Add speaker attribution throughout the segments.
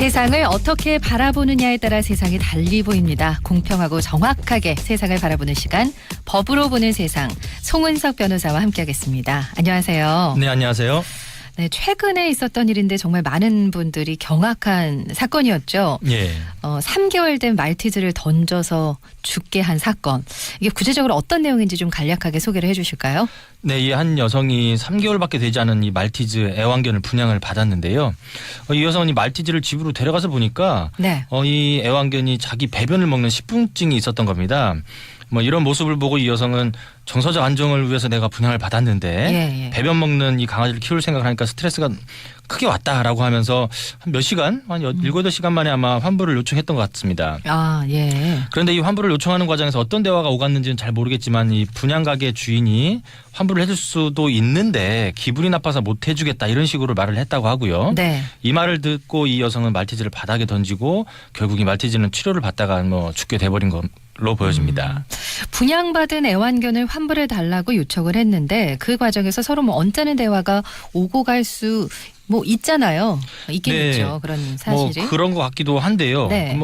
Speaker 1: 세상을 어떻게 바라보느냐에 따라 세상이 달리 보입니다. 공평하고 정확하게 세상을 바라보는 시간, 법으로 보는 세상, 송은석 변호사와 함께하겠습니다. 안녕하세요.
Speaker 2: 네, 안녕하세요.
Speaker 1: 네, 최근에 있었던 일인데 정말 많은 분들이 경악한 사건이었죠.
Speaker 2: 예.
Speaker 1: 3개월 된 말티즈를 던져서 죽게 한 사건. 이게 구체적으로 어떤 내용인지 좀 간략하게 소개를 해주실까요?
Speaker 2: 네, 이 한 여성이 3개월밖에 되지 않은 이 말티즈 애완견을 분양을 받았는데요. 이 여성은 이 말티즈를 집으로 데려가서 보니까
Speaker 1: 네.
Speaker 2: 이 애완견이 자기 배변을 먹는 식분증이 있었던 겁니다. 이런 모습을 보고 이 여성은 정서적 안정을 위해서 내가 분양을 받았는데 배변 먹는 이 강아지를 키울 생각을 하니까 스트레스가 크게 왔다라고 하면서 한 몇 시간, 한 7, 8시간 만에 아마 환불을 요청했던 것 같습니다.
Speaker 1: 아, 예.
Speaker 2: 그런데 이 환불을 요청하는 과정에서 어떤 대화가 오갔는지는 잘 모르겠지만 이 분양가게 주인이 환불을 해줄 수도 있는데 기분이 나빠서 못 해주겠다 이런 식으로 말을 했다고 하고요.
Speaker 1: 네.
Speaker 2: 이 말을 듣고 이 여성은 말티즈를 바닥에 던지고 결국 이 말티즈는 치료를 받다가 죽게 돼버린 걸로 보여집니다.
Speaker 1: 분양받은 애완견을 환불해 달라고 요청을 했는데 그 과정에서 서로 언짢은 대화가 오고 갈 수 있잖아요. 있긴
Speaker 2: 네.
Speaker 1: 있죠. 그런 사실이.
Speaker 2: 그런 것 같기도 한데요.
Speaker 1: 네.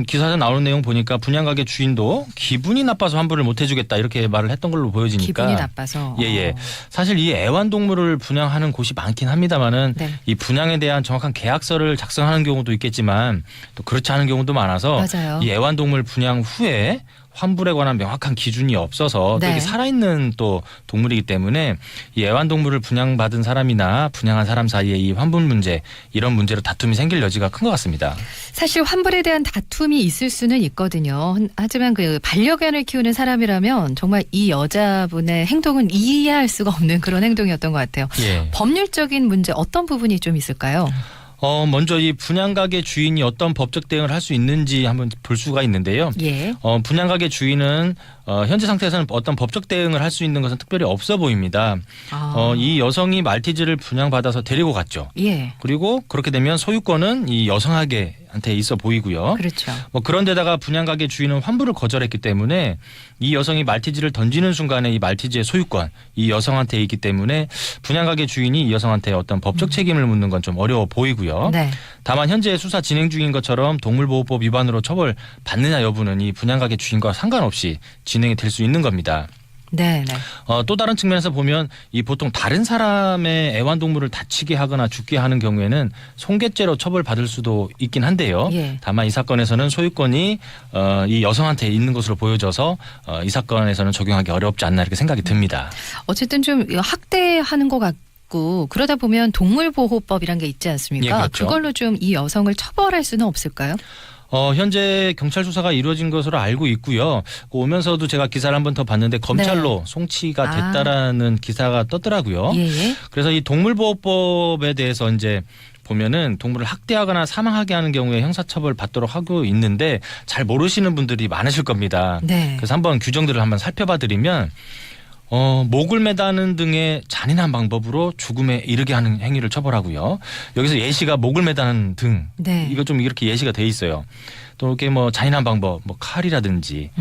Speaker 2: 기사에 나오는 내용 보니까 분양가게 주인도 기분이 나빠서 환불을 못 해주겠다 이렇게 말을 했던 걸로 보여지니까.
Speaker 1: 기분이 나빠서.
Speaker 2: 예. 사실 이 애완동물을 분양하는 곳이 많긴 합니다만은
Speaker 1: 네.
Speaker 2: 이 분양에 대한 정확한 계약서를 작성하는 경우도 있겠지만 또 그렇지 않은 경우도 많아서
Speaker 1: 맞아요.
Speaker 2: 이 애완동물 분양 후에 환불에 관한 명확한 기준이 없어서 또
Speaker 1: 네.
Speaker 2: 이게 살아있는 또 동물이기 때문에 이 애완동물을 분양받은 사람이나 분양한 사람 사이에 이 환불 문제 이런 문제로 다툼이 생길 여지가 큰 것 같습니다.
Speaker 1: 사실 환불에 대한 다툼이 있을 수는 있거든요. 하지만 그 반려견을 키우는 사람이라면 정말 이 여자분의 행동은 이해할 수가 없는 그런 행동이었던 것 같아요.
Speaker 2: 예.
Speaker 1: 법률적인 문제 어떤 부분이 좀 있을까요?
Speaker 2: 먼저 이 분양가게 주인이 어떤 법적 대응을 할 수 있는지 한번 볼 수가 있는데요.
Speaker 1: 예.
Speaker 2: 분양가게 주인은 현재 상태에서는 어떤 법적 대응을 할 수 있는 것은 특별히 없어 보입니다. 이 여성이 말티즈를 분양받아서 데리고 갔죠.
Speaker 1: 예.
Speaker 2: 그리고 그렇게 되면 소유권은 이 여성에게한테 있어 보이고요.
Speaker 1: 그렇죠.
Speaker 2: 그런데다가 분양가게 주인은 환불을 거절했기 때문에 이 여성이 말티즈를 던지는 순간에 이 말티즈의 소유권 이 여성한테 있기 때문에 분양가게 주인이 이 여성한테 어떤 법적 책임을 묻는 건 좀 어려워 보이고요.
Speaker 1: 네.
Speaker 2: 다만 현재 수사 진행 중인 것처럼 동물보호법 위반으로 처벌 받느냐 여부는 이 분양가게 주인과 상관없이 진행이 될 수 있는 겁니다.
Speaker 1: 네.
Speaker 2: 또 다른 측면에서 보면 이 보통 다른 사람의 애완동물을 다치게 하거나 죽게 하는 경우에는 손괴죄로 처벌받을 수도 있긴 한데요.
Speaker 1: 예.
Speaker 2: 다만 이 사건에서는 소유권이 이 여성한테 있는 것으로 보여져서 이 사건에서는 적용하기 어렵지 않나 이렇게 생각이 듭니다.
Speaker 1: 어쨌든 좀 학대하는 것 같고 그러다 보면 동물보호법이란 게 있지 않습니까?
Speaker 2: 예, 그렇죠.
Speaker 1: 그걸로 좀 이 여성을 처벌할 수는 없을까요?
Speaker 2: 현재 경찰 수사가 이루어진 것으로 알고 있고요. 오면서도 제가 기사를 한 번 더 봤는데 검찰로 송치가 됐다라는 기사가 떴더라고요.
Speaker 1: 예.
Speaker 2: 그래서 이 동물보호법에 대해서 이제 보면은 동물을 학대하거나 사망하게 하는 경우에 형사처벌 받도록 하고 있는데 잘 모르시는 분들이 많으실 겁니다.
Speaker 1: 네.
Speaker 2: 그래서 한번 규정들을 한번 살펴봐 드리면 목을 매다는 등의 잔인한 방법으로 죽음에 이르게 하는 행위를 처벌하고요. 여기서 예시가 목을 매다는 등
Speaker 1: 네.
Speaker 2: 이거 좀 이렇게 예시가 돼 있어요. 또 이렇게 잔인한 방법, 칼이라든지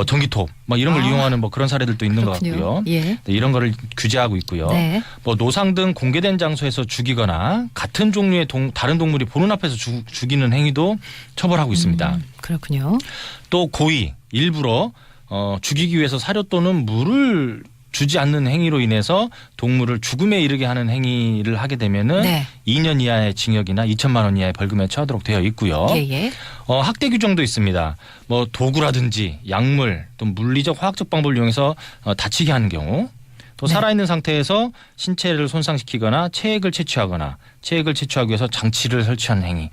Speaker 2: 전기톱 이런 걸 이용하는 그런 사례들도 있는
Speaker 1: 그렇군요.
Speaker 2: 것 같고요.
Speaker 1: 예.
Speaker 2: 네, 이런 거를 규제하고 있고요.
Speaker 1: 네.
Speaker 2: 노상 등 공개된 장소에서 죽이거나 같은 종류의 다른 동물이 보는 앞에서 죽이는 행위도 처벌하고 있습니다.
Speaker 1: 그렇군요.
Speaker 2: 또 고의, 일부러 죽이기 위해서 사료 또는 물을 주지 않는 행위로 인해서 동물을 죽음에 이르게 하는 행위를 하게 되면은
Speaker 1: 네.
Speaker 2: 2년 이하의 징역이나 2천만 원 이하의 벌금에 처하도록 되어 있고요.
Speaker 1: 예.
Speaker 2: 학대 규정도 있습니다. 도구라든지 약물, 또 물리적, 화학적 방법을 이용해서 다치게 하는 경우, 또
Speaker 1: 네.
Speaker 2: 살아있는 상태에서 신체를 손상시키거나 체액을 채취하거나 체액을 채취하기 위해서 장치를 설치하는 행위,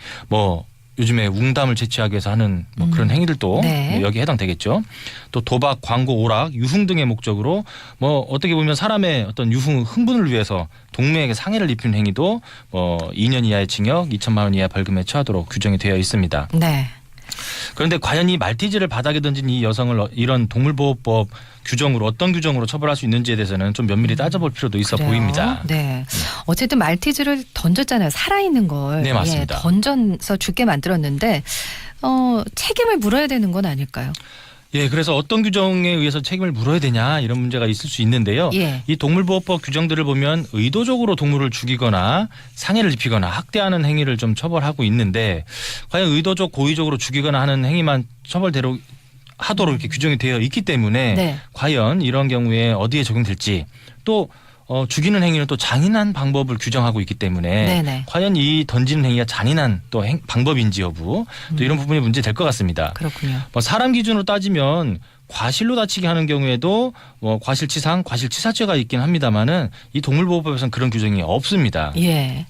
Speaker 2: 요즘에 웅담을 채취하기 위해서 하는 그런 행위들도
Speaker 1: 네.
Speaker 2: 여기에 해당되겠죠. 또 도박, 광고, 오락, 유흥 등의 목적으로 어떻게 보면 사람의 어떤 유흥, 흥분을 위해서 동물에게 상해를 입히는 행위도 2년 이하의 징역, 2천만 원 이하의 벌금에 처하도록 규정이 되어 있습니다.
Speaker 1: 네.
Speaker 2: 그런데 과연 이 말티즈를 바닥에 던진 이 여성을 이런 동물보호법 규정으로 어떤 규정으로 처벌할 수 있는지에 대해서는 좀 면밀히 따져볼 필요도 있어
Speaker 1: 그래요?
Speaker 2: 보입니다.
Speaker 1: 네. 어쨌든 말티즈를 던졌잖아요. 살아있는 걸.
Speaker 2: 네, 맞습니다.
Speaker 1: 던져서 죽게 만들었는데 책임을 물어야 되는 건 아닐까요?
Speaker 2: 예, 그래서 어떤 규정에 의해서 책임을 물어야 되냐 이런 문제가 있을 수 있는데요.
Speaker 1: 예.
Speaker 2: 이 동물보호법 규정들을 보면 의도적으로 동물을 죽이거나 상해를 입히거나 학대하는 행위를 좀 처벌하고 있는데 과연 의도적 고의적으로 죽이거나 하는 행위만 처벌대로 하도록 이렇게 규정이 되어 있기 때문에
Speaker 1: 네.
Speaker 2: 과연 이런 경우에 어디에 적용될지 또 죽이는 행위는 또 잔인한 방법을 규정하고 있기 때문에
Speaker 1: 네네.
Speaker 2: 과연 이 던지는 행위가 잔인한 또 방법인지 여부 또 이런 부분이 문제 될 것 같습니다.
Speaker 1: 그렇군요.
Speaker 2: 사람 기준으로 따지면 과실로 다치게 하는 경우에도 과실치상, 과실치사죄가 있긴 합니다만은 이 동물보호법에서는 그런 규정이 없습니다.
Speaker 1: 예.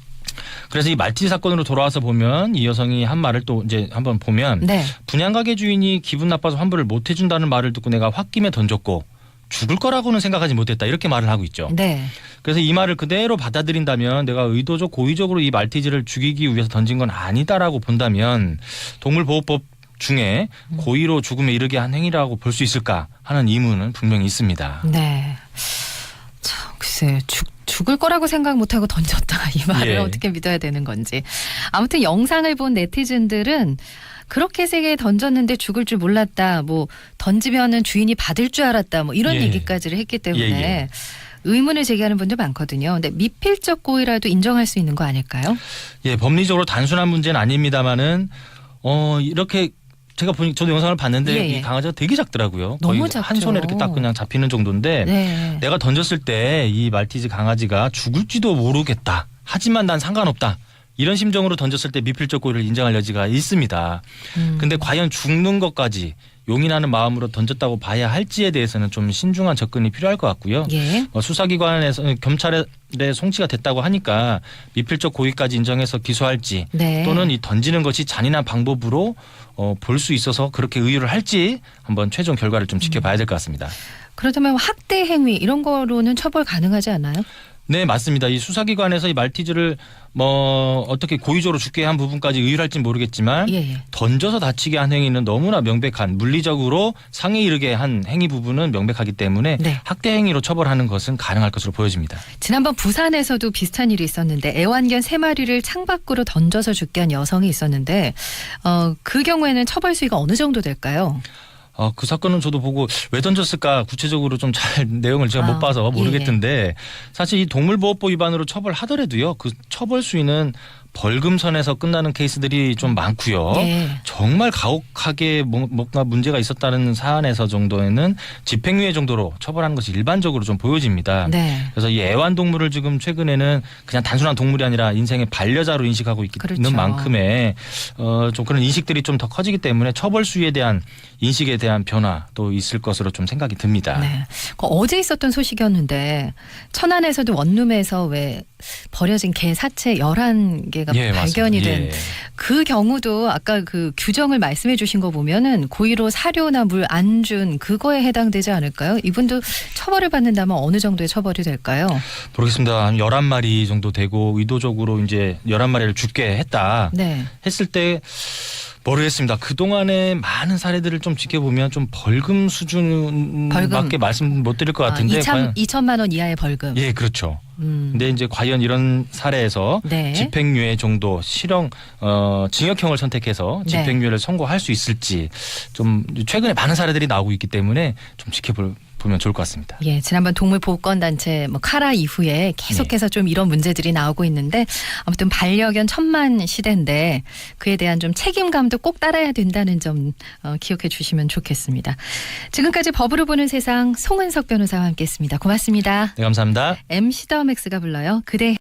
Speaker 2: 그래서 이 말티즈 사건으로 돌아와서 보면 이 여성이 한 말을 또 이제 한번 보면
Speaker 1: 네.
Speaker 2: 분양가게 주인이 기분 나빠서 환불을 못 해준다는 말을 듣고 내가 홧김에 던졌고 죽을 거라고는 생각하지 못했다 이렇게 말을 하고 있죠.
Speaker 1: 네.
Speaker 2: 그래서 이 말을 그대로 받아들인다면 내가 의도적 고의적으로 이 말티즈를 죽이기 위해서 던진 건 아니다라고 본다면 동물보호법 중에 고의로 죽음에 이르게 한 행위라고 볼 수 있을까 하는 의문은 분명히 있습니다.
Speaker 1: 네. 참, 글쎄 죽을 거라고 생각 못하고 던졌다 이 말을
Speaker 2: 예.
Speaker 1: 어떻게 믿어야 되는 건지. 아무튼 영상을 본 네티즌들은 그렇게 세게 던졌는데 죽을 줄 몰랐다. 뭐 던지면은 주인이 받을 줄 알았다. 뭐 이런
Speaker 2: 예.
Speaker 1: 얘기까지를 했기 때문에
Speaker 2: 예.
Speaker 1: 의문을 제기하는 분들 많거든요. 근데 미필적 고의라도 인정할 수 있는 거 아닐까요?
Speaker 2: 예, 법리적으로 단순한 문제는 아닙니다만은 이렇게 제가 보니 저도 영상을 봤는데
Speaker 1: 예, 예.
Speaker 2: 이 강아지가 되게 작더라고요.
Speaker 1: 너무
Speaker 2: 거의
Speaker 1: 작죠.
Speaker 2: 한 손에 이렇게 딱 그냥 잡히는 정도인데
Speaker 1: 네.
Speaker 2: 내가 던졌을 때 이 말티즈 강아지가 죽을지도 모르겠다. 하지만 난 상관없다. 이런 심정으로 던졌을 때 미필적 고의를 인정할 여지가 있습니다. 근데 과연 죽는 것까지 용인하는 마음으로 던졌다고 봐야 할지에 대해서는 좀 신중한 접근이 필요할 것 같고요.
Speaker 1: 예.
Speaker 2: 수사기관에서 경찰에 송치가 됐다고 하니까 미필적 고의까지 인정해서 기소할지
Speaker 1: 네.
Speaker 2: 또는 이 던지는 것이 잔인한 방법으로 볼 수 있어서 그렇게 의유를 할지 한번 최종 결과를 좀 지켜봐야 될 것 같습니다.
Speaker 1: 그렇다면 학대 행위 이런 거로는 처벌 가능하지 않아요?
Speaker 2: 네, 맞습니다. 이 수사기관에서 이 말티즈를 어떻게 고의적으로 죽게 한 부분까지 의율할지는 모르겠지만
Speaker 1: 예.
Speaker 2: 던져서 다치게 한 행위는 너무나 명백한 물리적으로 상해 이르게 한 행위 부분은 명백하기 때문에
Speaker 1: 네.
Speaker 2: 학대 행위로 처벌하는 것은 가능할 것으로 보여집니다.
Speaker 1: 지난번 부산에서도 비슷한 일이 있었는데 애완견 3마리를 창밖으로 던져서 죽게 한 여성이 있었는데 그 경우에는 처벌 수위가 어느 정도 될까요?
Speaker 2: 그 사건은 저도 보고 왜 던졌을까 구체적으로 좀 잘 내용을 제가 못 봐서 모르겠던데 사실 이 동물보호법 위반으로 처벌하더라도요. 그 처벌 수위는 벌금 선에서 끝나는 케이스들이 좀 많고요.
Speaker 1: 예.
Speaker 2: 정말 가혹하게 뭔가 문제가 있었다는 사안에서 정도에는 집행유예 정도로 처벌하는 것이 일반적으로 좀 보여집니다.
Speaker 1: 네.
Speaker 2: 그래서 이 애완동물을 지금 최근에는 그냥 단순한 동물이 아니라 인생의 반려자로 인식하고 있는 만큼의 좀 그런 인식들이 좀 더 커지기 때문에 처벌 수위에 대한 인식에 대한 변화도 있을 것으로 좀 생각이 듭니다.
Speaker 1: 네. 어제 있었던 소식이었는데 천안에서도 원룸에서 왜 버려진 개 사체 11개가
Speaker 2: 예,
Speaker 1: 발견이 된
Speaker 2: 예.
Speaker 1: 그 경우도 아까 그 규정을 말씀해 주신 거 보면은 고의로 사료나 물 안 준 그거에 해당되지 않을까요? 이분도 처벌을 받는다면 어느 정도의 처벌이 될까요?
Speaker 2: 모르겠습니다. 한 11마리 정도 되고 의도적으로 이제 11마리를 죽게 했다.
Speaker 1: 네.
Speaker 2: 했을 때 모르겠습니다. 그동안의 많은 사례들을 좀 지켜보면 좀 벌금 수준밖에 말씀 못 드릴 것 같은데.
Speaker 1: 2천만 원 이하의 벌금.
Speaker 2: 예, 그렇죠. 근데 이제 과연 이런 사례에서
Speaker 1: 네.
Speaker 2: 집행유예 정도 실형 징역형을 선택해서 집행유예를 선고할 수 있을지 좀 최근에 많은 사례들이 나오고 있기 때문에 좀 지켜보면 좋을 것 같습니다.
Speaker 1: 예, 지난번 동물보호권단체 카라 이후에 계속해서 좀 이런 문제들이 나오고 있는데 아무튼 반려견 천만 시대인데 그에 대한 좀 책임감도 꼭 따라야 된다는 점 기억해 주시면 좋겠습니다. 지금까지 법으로 보는 세상 송은석 변호사와 함께했습니다. 고맙습니다.
Speaker 2: 네, 감사합니다.
Speaker 1: MC 더 맥스가 불러요. 그대